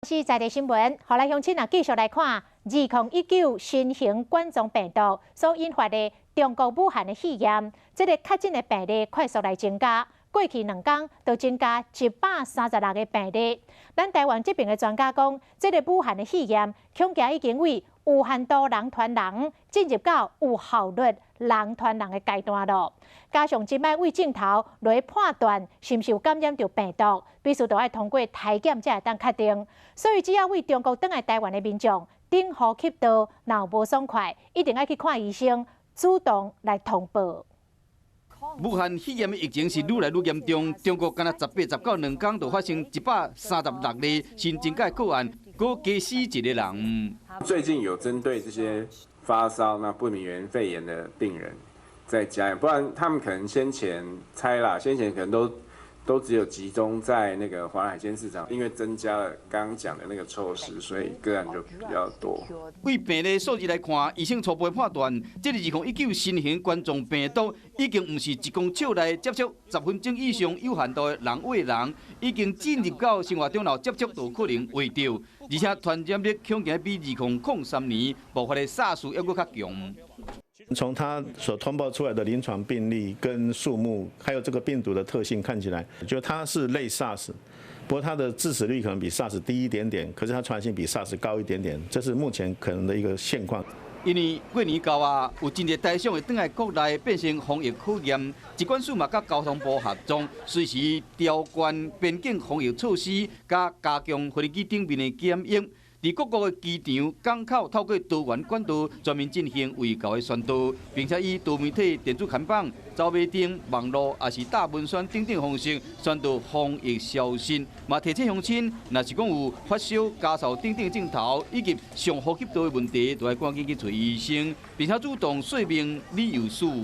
是在地新闻，后来乡亲啊继续来看2019新型冠状病毒所引发的中国武汉的肺炎，这个确诊的病例快速来增加，过去2天就增加136个病例。咱台湾这边的专家讲，这个武汉的肺炎恐惊已经为有限度人传人进入到有效率人传人的阶段了。加上即摆胃镜头来判断是毋是有感染到病毒，必须都要通过体检才会当确定。所以只要为中国返来台湾的民众顶呼吸道若无爽快，一定要去看医生，主动来通报。武汉肺炎的疫情是愈来愈严重，中国敢若18、19、2天就发生136例新增加个案，搁加死1个人。最近有针对这些发烧、不明原肺炎的病人在家养，不然他们可能先前可能都只有集中在那个华南海鲜市场，因为增加了刚刚讲的那个措施，所以个案就比较多。为病例数字来看，医生初步判断，这个2019新型冠状病毒已经不是一公尺内接触10分钟以上有限度的人喂人，已经进入到生活中后接触都可能会着，而且传染力恐惊比2003年爆发的 SARS 还佫较强。从它所通报出来的临床病例跟数目，还有这个病毒的特性看起来，就它是类 SARS， 不过它的致死率可能比 SARS 低一点点，可是它传染性比 SARS 高一点点，这是目前可能的一个现况。因为过年到啊，有真侪台商会转来国内变成防疫考验，疾管署嘛甲交通部合作，随时调关边境防疫措施，加强飞机顶面的检疫。伫各国的机场、港口，透过多元管道专门进行卫教的宣导，并且以多媒体、电子看板、招牌灯、网络，也是大文宣等等方式宣导防疫消息。嘛提醒乡亲，若是讲有发烧、咳嗽等等症头，以及上呼吸道的问题，就要赶紧去找医生，并且主动说明理由书。